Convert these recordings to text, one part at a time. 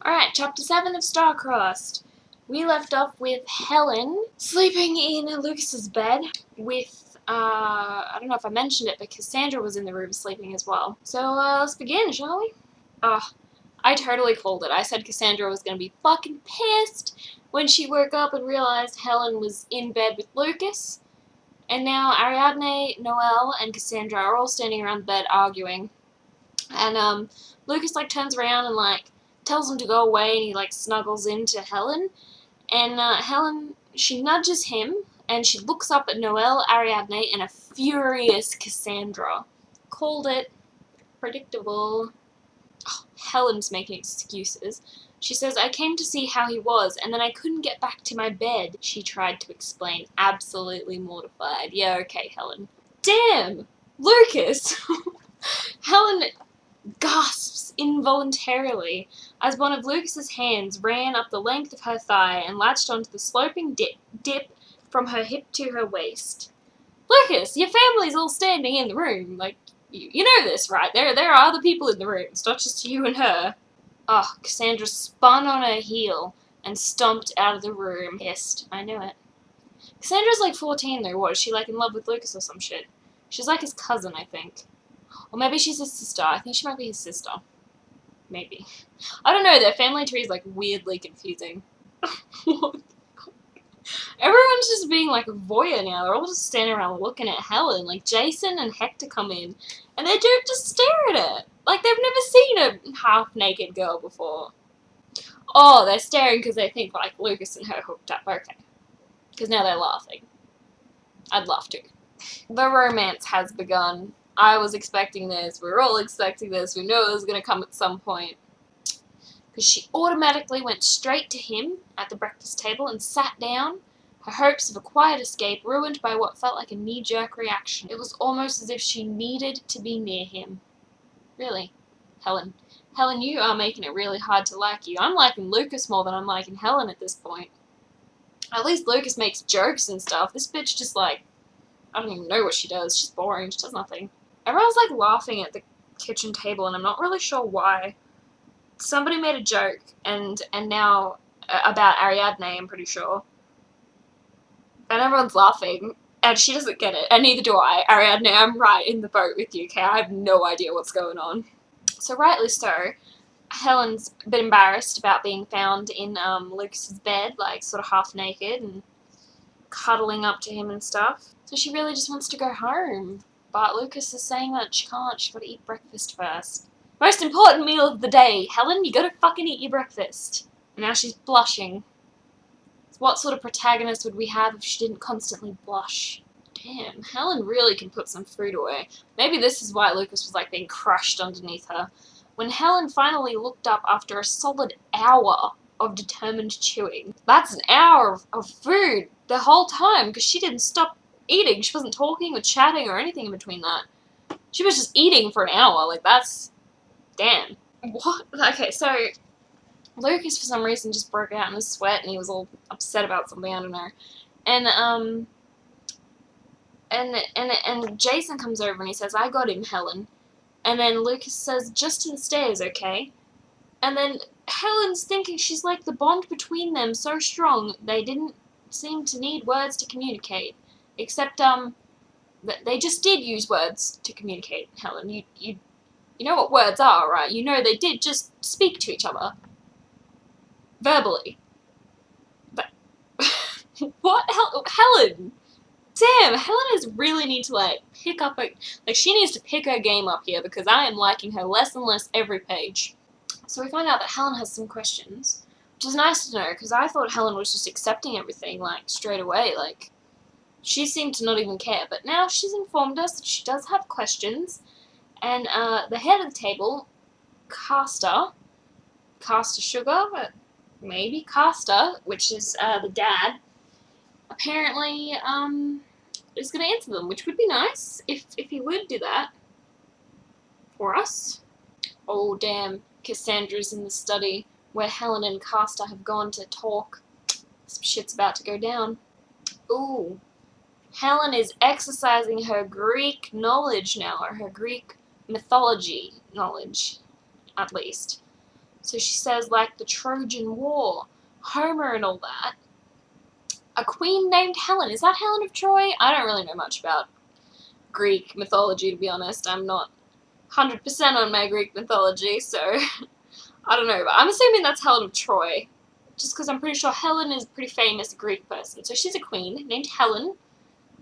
Alright, chapter 7 of Starcrossed. We left off with Helen sleeping in Lucas's bed with, I don't know if I mentioned it, but Cassandra was in the room sleeping as well. So, let's begin, shall we? I totally called it. I said Cassandra was gonna be fucking pissed when she woke up and realized Helen was in bed with Lucas. And now Ariadne, Noelle, and Cassandra are all standing around the bed arguing. And, Lucas, turns around and, tells him to go away, and he, snuggles into Helen. And, Helen, she nudges him, and she looks up at Noelle, Ariadne, and a furious Cassandra. Called it. Predictable. Oh, Helen's making excuses. She says, "I came to see how he was, and then I couldn't get back to my bed," she tried to explain, absolutely mortified. Yeah, okay, Helen. Damn! Lucas! Helen gasps involuntarily as one of Lucas's hands ran up the length of her thigh and latched onto the sloping dip from her hip to her waist. Lucas, your family's all standing in the room. You know this, right? There are other people in the room. It's not just you and her. Oh, Cassandra spun on her heel and stomped out of the room. Pissed. I knew it. Cassandra's 14 though. What, is she in love with Lucas or some shit? She's his cousin, I think. Or maybe she's his sister. I think she might be his sister. Maybe. I don't know, their family tree is weirdly confusing. What? Everyone's just being a voyeur now. They're all just standing around looking at Helen. Jason and Hector come in and they do just stare at it. They've never seen a half-naked girl before. Oh, they're staring because they think Lucas and her hooked up. Okay. Because now they're laughing. I'd laugh too. The romance has begun. I was expecting this. We were all expecting this. We knew it was going to come at some point. Because she automatically went straight to him at the breakfast table and sat down, her hopes of a quiet escape ruined by what felt like a knee-jerk reaction. It was almost as if she needed to be near him. Really, Helen. Helen, you are making it really hard to like you. I'm liking Lucas more than I'm liking Helen at this point. At least Lucas makes jokes and stuff. This bitch just I don't even know what she does. She's boring. She does nothing. Everyone's laughing at the kitchen table, and I'm not really sure why. Somebody made a joke, and now about Ariadne, I'm pretty sure. And everyone's laughing, and she doesn't get it, and neither do I. Ariadne, I'm right in the boat with you, okay? I have no idea what's going on. So rightly so, Helen's a bit embarrassed about being found in Lucas's bed, sort of half naked and cuddling up to him and stuff. So she really just wants to go home. But Lucas is saying that she can't. She's got to eat breakfast first. Most important meal of the day, Helen. You got to fucking eat your breakfast. And now she's blushing. So what sort of protagonist would we have if she didn't constantly blush? Damn, Helen really can put some food away. Maybe this is why Lucas was being crushed underneath her. When Helen finally looked up after a solid hour of determined chewing. That's an hour of food the whole time because she didn't stop eating. She wasn't talking or chatting or anything in between that. She was just eating for an hour. That's... Damn. What? Okay, so... Lucas, for some reason, just broke out in a sweat and he was all upset about something, I don't know. And Jason comes over and he says, "I got him, Helen." And then Lucas says, "Just to the stairs, okay?" And then Helen's thinking she's the bond between them so strong they didn't seem to need words to communicate. Except, they just did use words to communicate, Helen. You know what words are, right? You know they did just speak to each other. Verbally. But, what? Helen! Damn, Helen is really need to, pick up she needs to pick her game up here because I am liking her less and less every page. So we find out that Helen has some questions, which is nice to know because I thought Helen was just accepting everything, straight away, she seemed to not even care, but now she's informed us that she does have questions, and the head of the table, Castor Sugar, maybe Castor, which is the dad, apparently is going to answer them, which would be nice if he would do that for us. Oh damn, Cassandra's in the study where Helen and Castor have gone to talk. Some shit's about to go down. Ooh. Helen is exercising her Greek knowledge now, or her Greek mythology knowledge, at least. So she says, like the Trojan War, Homer and all that. A queen named Helen. Is that Helen of Troy? I don't really know much about Greek mythology, to be honest. I'm not 100% on my Greek mythology, so I don't know. But I'm assuming that's Helen of Troy, just because I'm pretty sure Helen is a pretty famous Greek person. So she's a queen named Helen,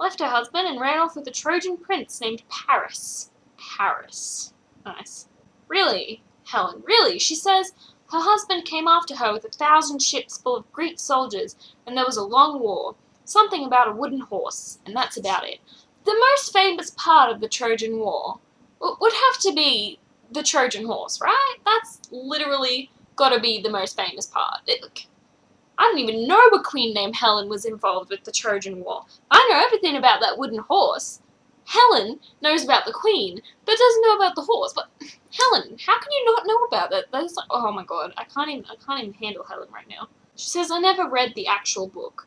left her husband, and ran off with a Trojan prince named Paris. Paris. Nice. Really, Helen, really? She says her husband came after her with 1,000 ships full of Greek soldiers, and there was a long war. Something about a wooden horse, and that's about it. The most famous part of the Trojan War would have to be the Trojan horse, right? That's literally gotta be the most famous part. I don't even know a queen named Helen was involved with the Trojan War. I know everything about that wooden horse. Helen knows about the queen, but doesn't know about the horse. But Helen, how can you not know about that? That's like, oh my god, I can't even handle Helen right now. She says, I never read the actual book.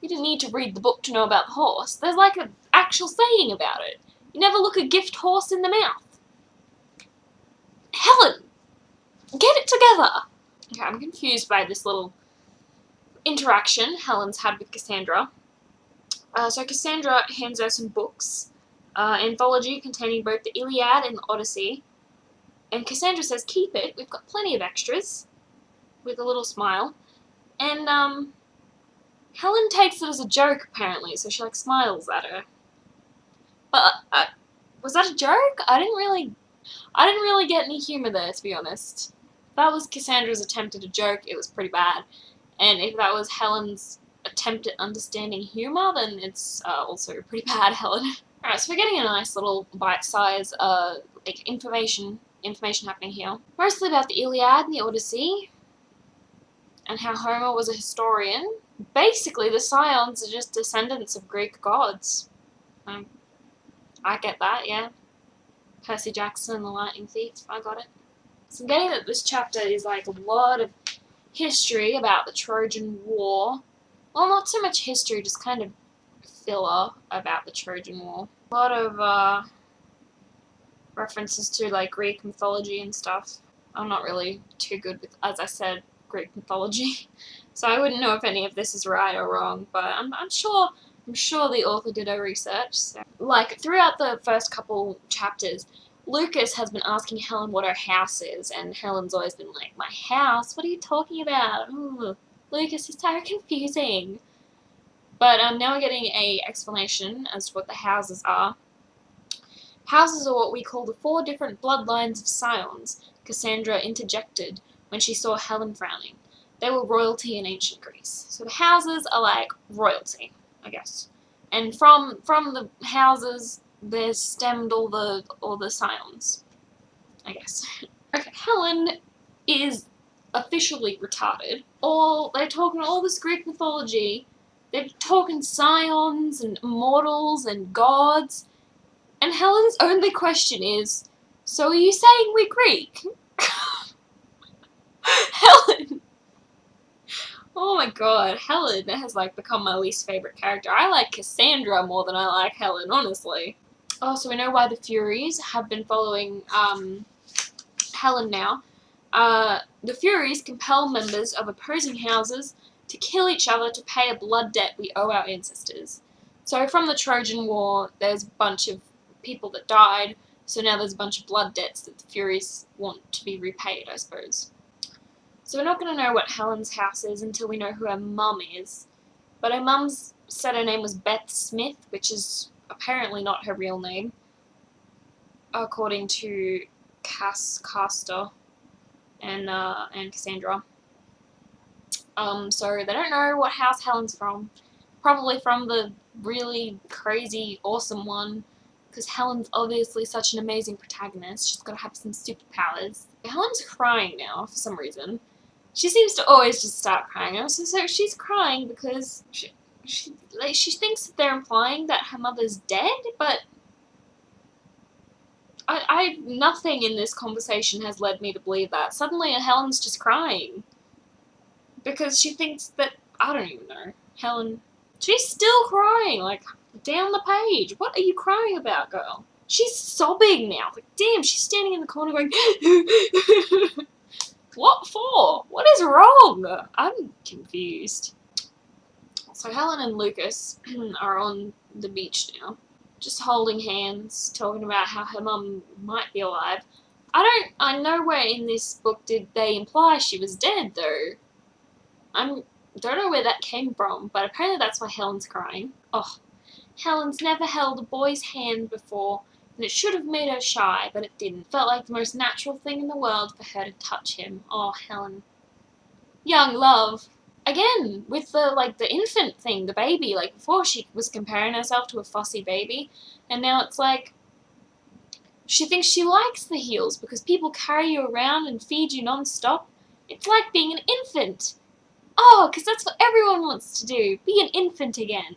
You didn't need to read the book to know about the horse. There's like an actual saying about it. You never look a gift horse in the mouth. Helen, get it together. Okay, I'm confused by this little interaction Helen's had with Cassandra. So Cassandra hands her some books, anthology containing both the Iliad and the Odyssey, and Cassandra says, keep it, we've got plenty of extras, with a little smile, and Helen takes it as a joke apparently, so she like smiles at her. But was that a joke? I didn't really get any humor there, to be honest. If that was Cassandra's attempt at a joke, it was pretty bad. And if that was Helen's attempt at understanding humor, then it's also pretty bad, Helen. Alright, so we're getting a nice little bite-size like information happening here. Mostly about the Iliad and the Odyssey, and how Homer was a historian. Basically, the Scions are just descendants of Greek gods. I get that, yeah. Percy Jackson and the Lightning Thief, I got it. So I'm getting that this chapter is like a lot of history about the Trojan War. Well, not so much history, just kind of filler about the Trojan War. A lot of references to like Greek mythology and stuff. I'm not really too good with, as I said, Greek mythology, so I wouldn't know if any of this is right or wrong. But I'm sure the author did her research. So. Like throughout the first couple chapters, Lucas has been asking Helen what her house is, and Helen's always been like, my house? What are you talking about? Ooh, Lucas is so confusing. But now we're getting a explanation as to what the houses are. Houses are what we call the 4 different bloodlines of Scions, Cassandra interjected when she saw Helen frowning. They were royalty in ancient Greece. So the houses are like royalty, I guess. And from the houses, there's stemmed all the Scions, I guess. Okay, Helen is officially retarded. They're talking all this Greek mythology. They're talking Scions and immortals and gods. And Helen's only question is, so are you saying we're Greek? Helen! Oh my god, Helen has like become my least favourite character. I like Cassandra more than I like Helen, honestly. Oh, so we know why the Furies have been following Helen now. The Furies compel members of opposing houses to kill each other to pay a blood debt we owe our ancestors. So from the Trojan War, there's a bunch of people that died, so now there's a bunch of blood debts that the Furies want to be repaid, I suppose. So we're not going to know what Helen's house is until we know who her mum is. But her mum's said her name was Beth Smith, which is apparently not her real name, according to Castor and Cassandra. So they don't know what house Helen's from. Probably from the really crazy, awesome one, because Helen's obviously such an amazing protagonist. She's got to have some superpowers. Helen's crying now for some reason. She seems to always just start crying. So she's crying because she thinks that they're implying that her mother's dead, but nothing in this conversation has led me to believe that. Suddenly Helen's just crying because she thinks that, I don't even know, Helen, she's still crying, like, down the page. What are you crying about, girl? She's sobbing now. Like, damn, she's standing in the corner going, What for? What is wrong? I'm confused. So Helen and Lucas are on the beach now, just holding hands, talking about how her mum might be alive. I know where in this book did they imply she was dead, though. Don't know where that came from, but apparently that's why Helen's crying. Oh, Helen's never held a boy's hand before, and it should have made her shy, but it didn't. Felt like the most natural thing in the world for her to touch him. Oh, Helen. Young love. Again, with the infant thing, the baby, like before she was comparing herself to a fussy baby, and now it's like, she thinks she likes the heels because people carry you around and feed you non-stop. It's like being an infant. Oh, because that's what everyone wants to do. Be an infant again.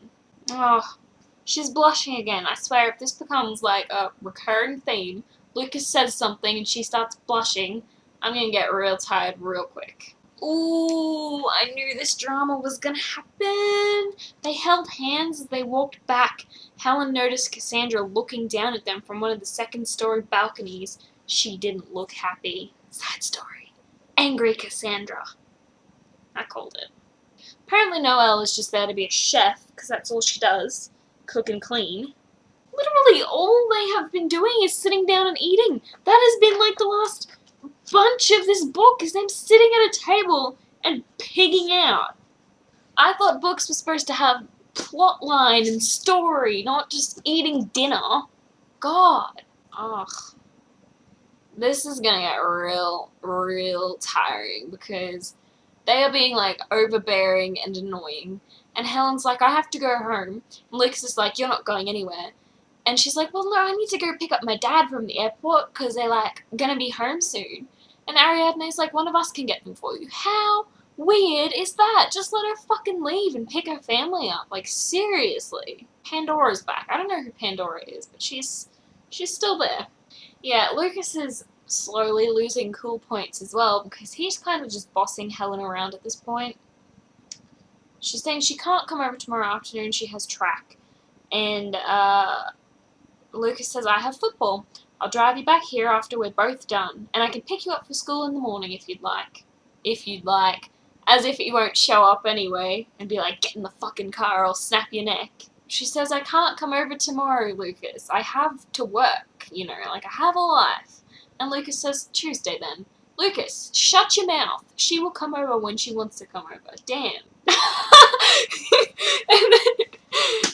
Oh, she's blushing again. I swear, if this becomes like a recurring theme, Lucas says something and she starts blushing, I'm gonna get real tired real quick. Ooh, I knew this drama was gonna happen. They held hands as they walked back. Helen noticed Cassandra looking down at them from one of the second-story balconies. She didn't look happy. Side story. Angry Cassandra. I called it. Apparently Noelle is just there to be a chef, because that's all she does. Cook and clean. Literally all they have been doing is sitting down and eating. That has been like the last bunch of this book, is them sitting at a table and pigging out. I thought books were supposed to have plot line and story, not just eating dinner. God. Ugh. This is gonna get real tiring, because they are being, like, overbearing and annoying. And Helen's like, I have to go home. And Lucas is like, you're not going anywhere. And she's like, well, no, I need to go pick up my dad from the airport because they're, like, gonna be home soon. And Ariadne's like, one of us can get them for you. How weird is that? Just let her fucking leave and pick her family up. Like, seriously. Pandora's back. I don't know who Pandora is, but she's still there. Yeah, Lucas is slowly losing cool points as well, because he's kind of just bossing Helen around at this point. She's saying she can't come over tomorrow afternoon, she has track. And Lucas says, I have football. I'll drive you back here after we're both done, and I can pick you up for school in the morning if you'd like. If you'd like. As if he won't show up anyway, and be like, get in the fucking car or I'll snap your neck. She says, I can't come over tomorrow, Lucas. I have to work, you know, like I have a life. And Lucas says, Tuesday then. Lucas, shut your mouth. She will come over when she wants to come over. Damn. And then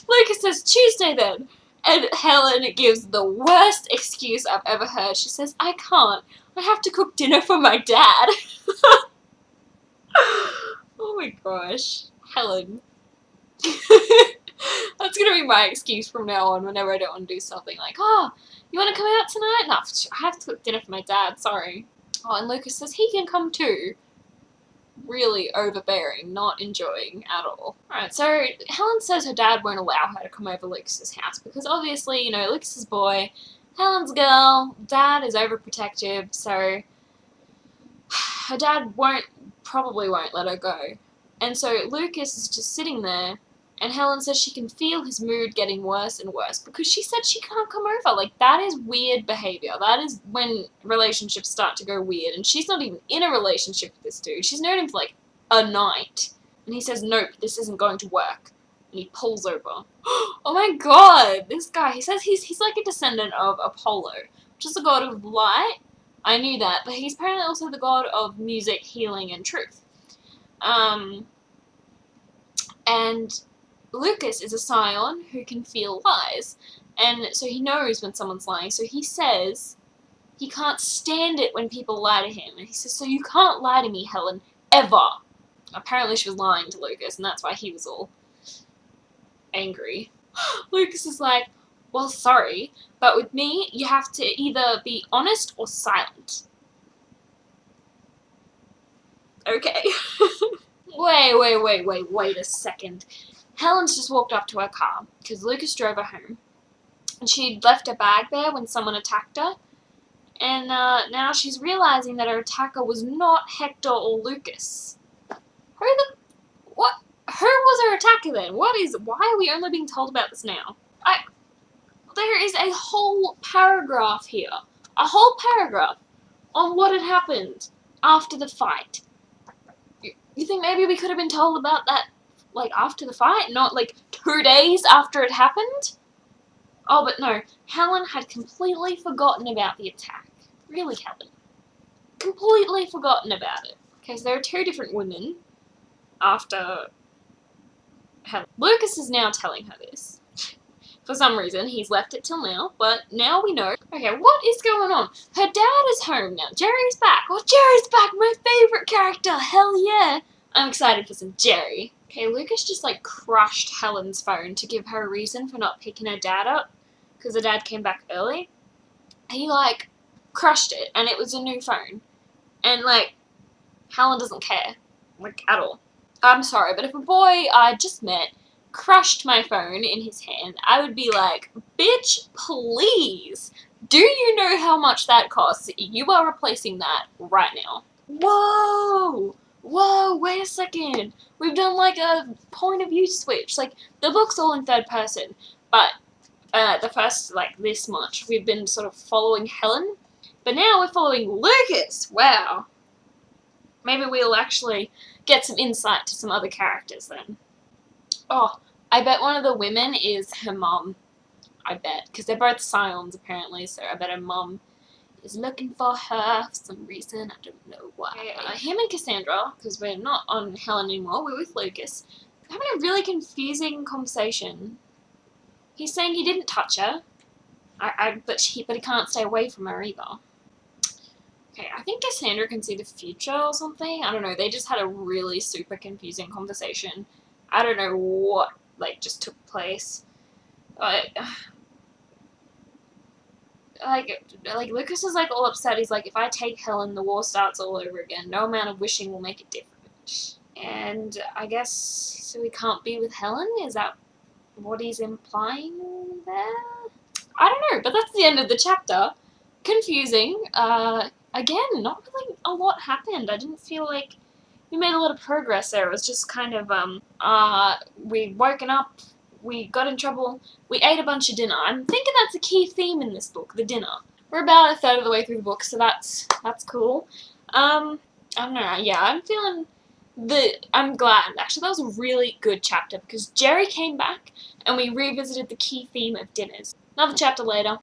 Lucas says, Tuesday then. And Helen gives the worst excuse I've ever heard. She says, I can't. I have to cook dinner for my dad. Oh my gosh. Helen. That's gonna be my excuse from now on whenever I don't want to do something, like, oh, you want to come out tonight? No, I have to cook dinner for my dad, sorry. Oh, and Lucas says he can come too. Really overbearing, not enjoying at all. Alright, so Helen says her dad won't allow her to come over Lucas's house because obviously, you know, Lucas's boy, Helen's girl, dad is overprotective, so her dad probably won't let her go. And so Lucas is just sitting there, and Helen says she can feel his mood getting worse and worse because she said she can't come over. Like, that is weird behavior. That is when relationships start to go weird. And she's not even in a relationship with this dude. She's known him for, like, a night. And he says, nope, this isn't going to work. And he pulls over. Oh my god, this guy. He says he's like a descendant of Apollo, which is the god of light. I knew that. But he's apparently also the god of music, healing, and truth. And Lucas is a scion who can feel lies, and so he knows when someone's lying, so he says he can't stand it when people lie to him, and he says, so you can't lie to me, Helen, ever. Apparently she was lying to Lucas, and that's why he was all angry. Lucas is like, well, sorry, but with me, you have to either be honest or silent. Okay. Wait a second. Helen's just walked up to her car, because Lucas drove her home. And she'd left her bag there when someone attacked her. And now she's realizing that her attacker was not Hector or Lucas. Who was her attacker then? Why are we only being told about this now? There is a whole paragraph here. A whole paragraph on what had happened. after the fight. You think maybe we could have been told about that, like, after the fight, not, like, 2 days after it happened? Oh, but no. Helen had completely forgotten about the attack. Really, Helen. Completely forgotten about it. Okay, so there are 2 different women after Helen. Lucas is now telling her this. For some reason, he's left it till now, but now we know. Okay, what is going on? Her dad is home now. Jerry's back. Oh, Jerry's back! My favourite character! Hell yeah! I'm excited for some Jerry. Okay, Lucas just, like, crushed Helen's phone to give her a reason for not picking her dad up, because her dad came back early. He, like, crushed it, and it was a new phone. And, like, Helen doesn't care. Like, at all. I'm sorry, but if a boy I just met crushed my phone in his hand, I would be like, bitch, please. Do you know how much that costs? You are replacing that right now. Whoa! Whoa, wait a second. We've done like a point of view switch. Like, the book's all in third person, but the first, like, this much, we've been sort of following Helen, but now we're following Lucas. Wow. Maybe we'll actually get some insight to some other characters then. Oh, I bet one of the women is her mum. I bet. Because they're both scions, apparently, so I bet her mum is looking for her for some reason. I don't know why. Him and Cassandra, because we're not on Helen anymore, we're with Lucas, having a really confusing conversation. He's saying he didn't touch her, but he can't stay away from her either. Okay, I think Cassandra can see the future or something. I don't know. They just had a really super confusing conversation. I don't know what, like, just took place. Like, Lucas is, like, all upset. He's like, if I take Helen, the war starts all over again. No amount of wishing will make it different. And I guess, so he can't be with Helen? Is that what he's implying there? I don't know, but that's the end of the chapter. Confusing. Again, not really a lot happened. I didn't feel like we made a lot of progress there. It was just kind of, we woken up, we got in trouble, we ate a bunch of dinner. I'm thinking that's a key theme in this book, the dinner. We're about a third of the way through the book, so that's cool. I don't know, yeah, I'm glad. Actually, that was a really good chapter, because Jerry came back, and we revisited the key theme of dinners. Another chapter later.